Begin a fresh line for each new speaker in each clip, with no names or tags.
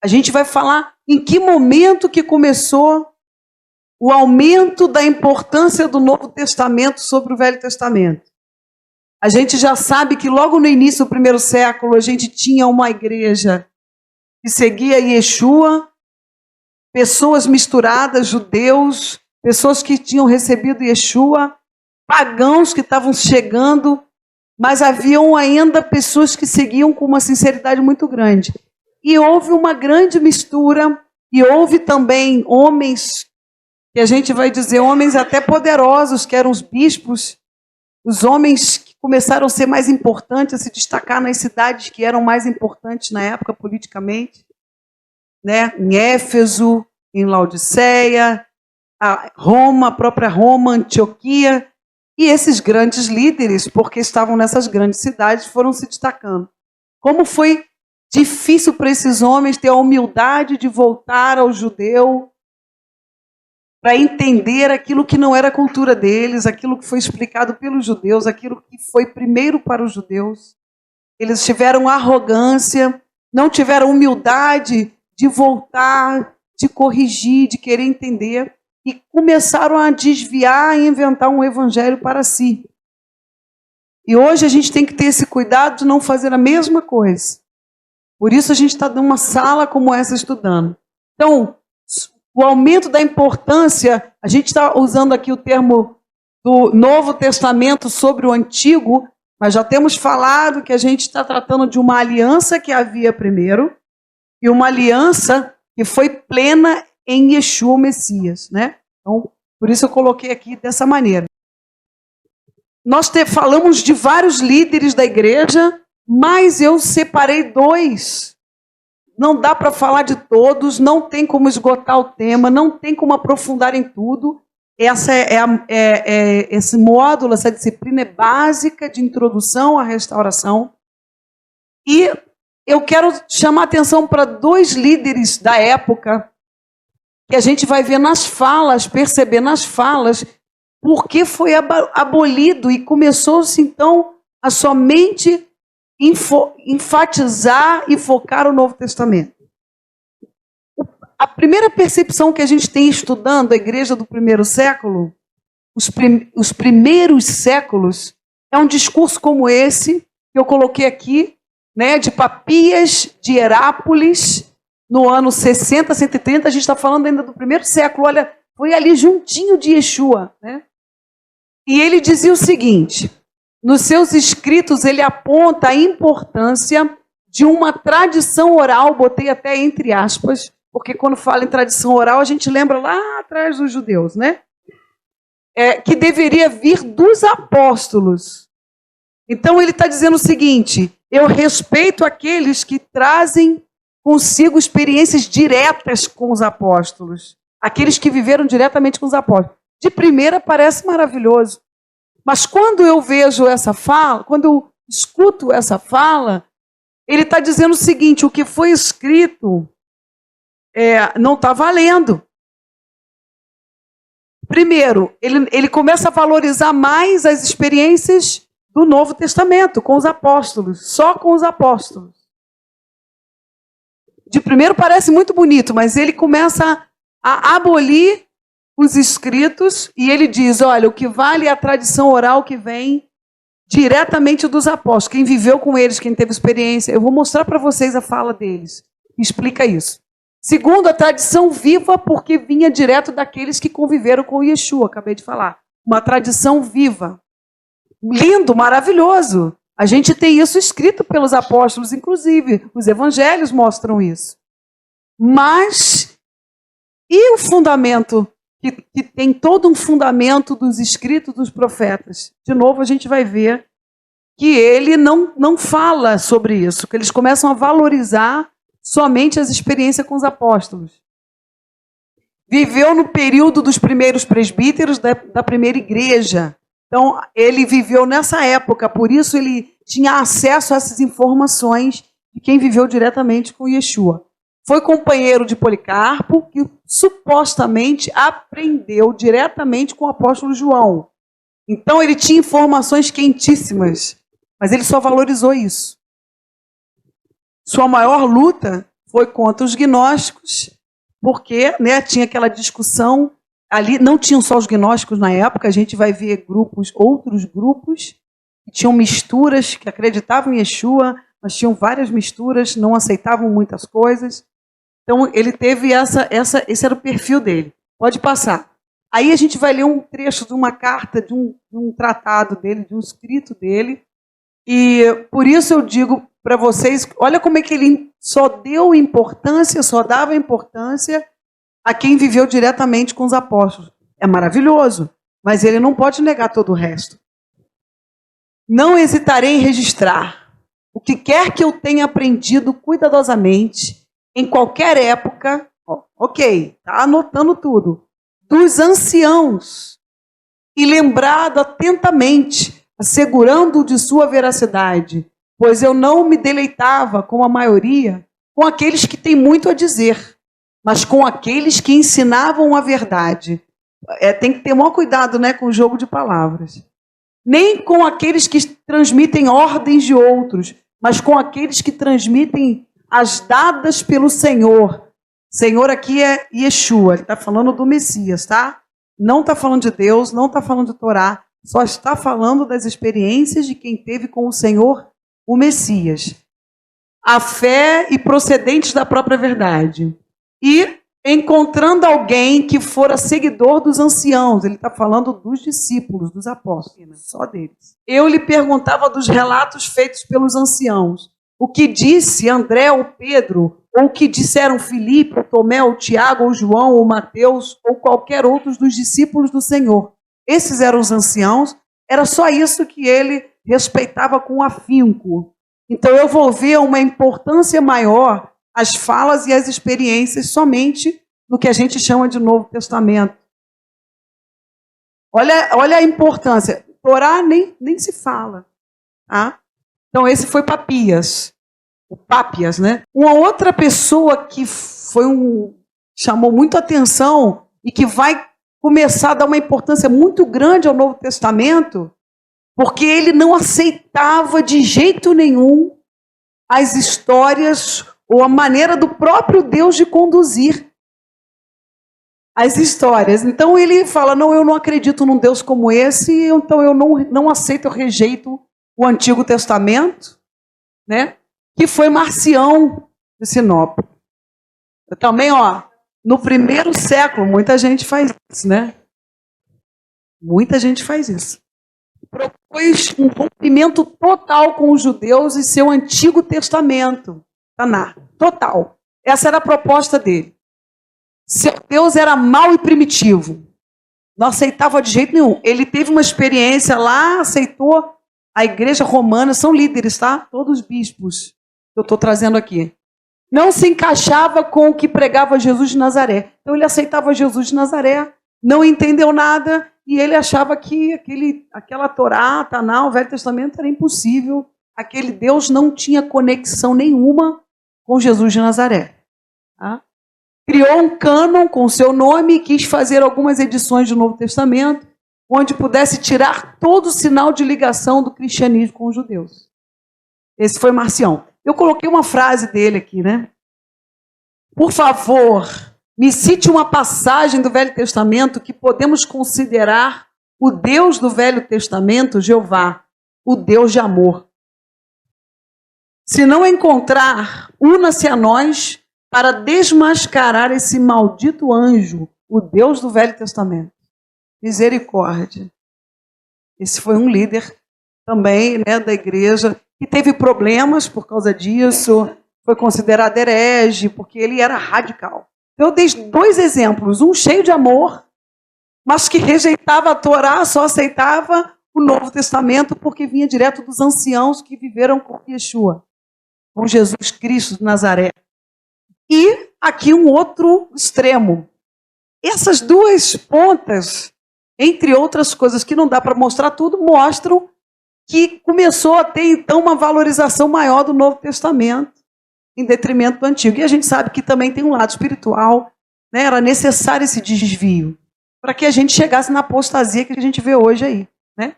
A gente vai falar em que momento que começou o aumento da importância do Novo Testamento sobre o Velho Testamento. A gente já sabe que logo no início do primeiro século a gente tinha uma igreja que seguia Yeshua, pessoas misturadas, judeus, pessoas que tinham recebido Yeshua, pagãos que estavam chegando, mas haviam ainda pessoas que seguiam com uma sinceridade muito grande. E houve uma grande mistura, e houve também homens, que a gente vai dizer, homens até poderosos, que eram os bispos, os homens que começaram a ser mais importantes, a se destacar nas cidades que eram mais importantes na época politicamente, né? Em Éfeso, em Laodiceia, a própria Roma, Antioquia, e esses grandes líderes, porque estavam nessas grandes cidades, foram se destacando. Como foi difícil para esses homens ter a humildade de voltar ao judeu para entender aquilo que não era a cultura deles, aquilo que foi explicado pelos judeus, aquilo que foi primeiro para os judeus. Eles tiveram arrogância, não tiveram humildade de voltar, de corrigir, de querer entender, e começaram a desviar e inventar um evangelho para si. E hoje a gente tem que ter esse cuidado de não fazer a mesma coisa. Por isso a gente está numa sala como essa estudando. Então, o aumento da importância, a gente está usando aqui o termo do Novo Testamento sobre o Antigo, mas já temos falado que a gente está tratando de uma aliança que havia primeiro, e uma aliança que foi plena em Yeshua, o Messias, né? Então, por isso eu coloquei aqui dessa maneira. Nós falamos de vários líderes da igreja, mas eu separei 2. Não dá para falar de todos, não tem como esgotar o tema, não tem como aprofundar em tudo. Esse módulo, essa disciplina é básica de introdução à restauração. E eu quero chamar a atenção para 2 líderes da época, que a gente vai ver nas falas, perceber nas falas, porque foi abolido e começou-se então a somente enfatizar e focar o Novo Testamento. A primeira percepção que a gente tem estudando a igreja do primeiro século, os primeiros séculos, é um discurso como esse, que eu coloquei aqui, né, de Papias de Herápolis, no ano 60, 130, a gente está falando ainda do primeiro século, olha, foi ali juntinho de Yeshua, né? E ele dizia o seguinte: nos seus escritos ele aponta a importância de uma tradição oral, botei até entre aspas, porque quando fala em tradição oral, a gente lembra lá atrás dos judeus, né? Que deveria vir dos apóstolos. Então ele está dizendo o seguinte: eu respeito aqueles que trazem consigo experiências diretas com os apóstolos, aqueles que viveram diretamente com os apóstolos. De primeira parece maravilhoso, mas quando eu vejo essa fala, quando eu escuto essa fala, ele está dizendo o seguinte: o que foi escrito não está valendo. Primeiro, ele começa a valorizar mais as experiências do Novo Testamento, com os apóstolos, só com os apóstolos. De primeiro parece muito bonito, mas ele começa a abolir os escritos e ele diz, olha, o que vale é a tradição oral que vem diretamente dos apóstolos, quem viveu com eles, quem teve experiência. Eu vou mostrar para vocês a fala deles, que explica isso. Segundo, a tradição viva, porque vinha direto daqueles que conviveram com Yeshua, acabei de falar. Uma tradição viva. Lindo, maravilhoso. A gente tem isso escrito pelos apóstolos, inclusive. Os evangelhos mostram isso. Mas, e o fundamento? Que tem todo um fundamento dos escritos dos profetas. De novo, a gente vai ver que ele não fala sobre isso, que eles começam a valorizar somente as experiências com os apóstolos. Viveu no período dos primeiros presbíteros da primeira igreja. Então, ele viveu nessa época, por isso ele tinha acesso a essas informações de quem viveu diretamente com Yeshua. Foi companheiro de Policarpo, que supostamente aprendeu diretamente com o apóstolo João. Então, ele tinha informações quentíssimas, mas ele só valorizou isso. Sua maior luta foi contra os gnósticos, porque, né, tinha aquela discussão ali, não tinham só os gnósticos na época, a gente vai ver outros grupos, que tinham misturas, que acreditavam em Yeshua, mas tinham várias misturas, não aceitavam muitas coisas. Então, ele teve esse era o perfil dele. Pode passar. Aí a gente vai ler um trecho de uma carta, de um tratado dele, de um escrito dele, e por isso eu digo para vocês, olha como é que ele só dava importância a quem viveu diretamente com os apóstolos. É maravilhoso, mas ele não pode negar todo o resto. Não hesitarei em registrar o que quer que eu tenha aprendido cuidadosamente, em qualquer época, ok, está anotando tudo, dos anciãos, e lembrado atentamente, assegurando de sua veracidade, pois eu não me deleitava, como a maioria, com aqueles que têm muito a dizer, mas com aqueles que ensinavam a verdade. Tem que ter maior cuidado, né, com o jogo de palavras. Nem com aqueles que transmitem ordens de outros, mas com aqueles que transmitem as dadas pelo Senhor. Senhor aqui é Yeshua, ele está falando do Messias, tá? Não está falando de Deus, não está falando de Torá, só está falando das experiências de quem teve com o Senhor, o Messias. A fé e procedentes da própria verdade. E encontrando alguém que fora seguidor dos anciãos, ele está falando dos discípulos, dos apóstolos, só deles. Eu lhe perguntava dos relatos feitos pelos anciãos, o que disse André ou Pedro, ou o que disseram Filipe, ou Tomé, ou Tiago, ou João, ou Mateus, ou qualquer outro dos discípulos do Senhor. Esses eram os anciãos, era só isso que ele respeitava com afinco. Então eu vou ver uma importância maior as falas e as experiências somente no que a gente chama de Novo Testamento. Olha a importância. Torá nem se fala. Tá? Então esse foi Papias. O Pápias, né? Uma outra pessoa que chamou muito atenção e que vai começar a dar uma importância muito grande ao Novo Testamento, porque ele não aceitava de jeito nenhum as histórias ou a maneira do próprio Deus de conduzir as histórias. Então ele fala, não, eu não acredito num Deus como esse, então eu não aceito, eu rejeito o Antigo Testamento, né? Que foi Marcião de Sinop. Eu também, no primeiro século, muita gente faz isso, né? Muita gente faz isso. Propôs um rompimento total com os judeus e seu Antigo Testamento. Taná, total. Essa era a proposta dele. Seu Deus era mau e primitivo. Não aceitava de jeito nenhum. Ele teve uma experiência lá, aceitou a igreja romana, são líderes, tá? Todos bispos que eu estou trazendo aqui. Não se encaixava com o que pregava Jesus de Nazaré. Então ele aceitava Jesus de Nazaré, não entendeu nada, e ele achava que aquela Torá, Taná, o Velho Testamento era impossível. Aquele Deus não tinha conexão nenhuma com Jesus de Nazaré. Tá? Criou um cânon com seu nome e quis fazer algumas edições do Novo Testamento, onde pudesse tirar todo o sinal de ligação do cristianismo com os judeus. Esse foi Marcião. Eu coloquei uma frase dele aqui, né? Por favor, me cite uma passagem do Velho Testamento que podemos considerar o Deus do Velho Testamento, Jeová, o Deus de amor. Se não encontrar, una-se a nós para desmascarar esse maldito anjo, o Deus do Velho Testamento. Misericórdia. Esse foi um líder também, né, da igreja, que teve problemas por causa disso, foi considerado herege, porque ele era radical. Eu dei 2 exemplos, um cheio de amor, mas que rejeitava a Torá, só aceitava o Novo Testamento, porque vinha direto dos anciãos que viveram com Yeshua, com Jesus Cristo de Nazaré. E aqui um outro extremo. Essas 2 pontas, entre outras coisas que não dá para mostrar tudo, mostram que começou a ter, então, uma valorização maior do Novo Testamento, em detrimento do Antigo. E a gente sabe que também tem um lado espiritual, né? Era necessário esse desvio, para que a gente chegasse na apostasia que a gente vê hoje aí. Né?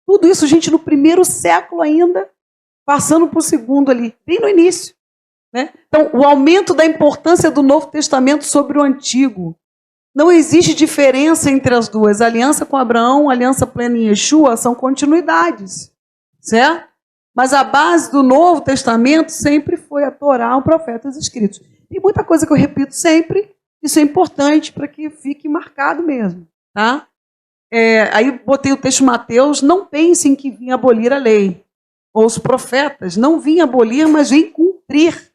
Tudo isso, gente, no primeiro século ainda, passando para o segundo ali, bem no início. né? Então, o aumento da importância do Novo Testamento sobre o Antigo. Não existe diferença entre as duas. A aliança com Abraão, a aliança plena em Yeshua, são continuidades, certo? Mas a base do Novo Testamento sempre foi a Torá, os profetas escritos. Tem muita coisa que eu repito sempre, isso é importante para que fique marcado mesmo, tá? Aí botei o texto de Mateus, não pensem que vim abolir a lei, ou os profetas, não vim abolir, mas vim cumprir.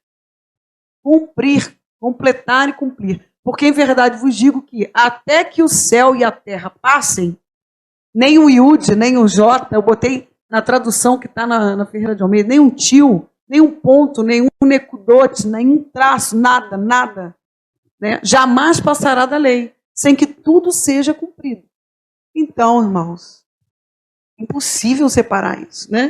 Cumprir, completar e cumprir. Porque, em verdade, vos digo que até que o céu e a terra passem, nem o Iude, nem o Jota, eu botei na tradução que está na Ferreira de Almeida, nem um tio, nem um ponto, nenhum necudote, nenhum traço, nada, nada, né? Jamais passará da lei, sem que tudo seja cumprido. Então, irmãos, impossível separar isso, né?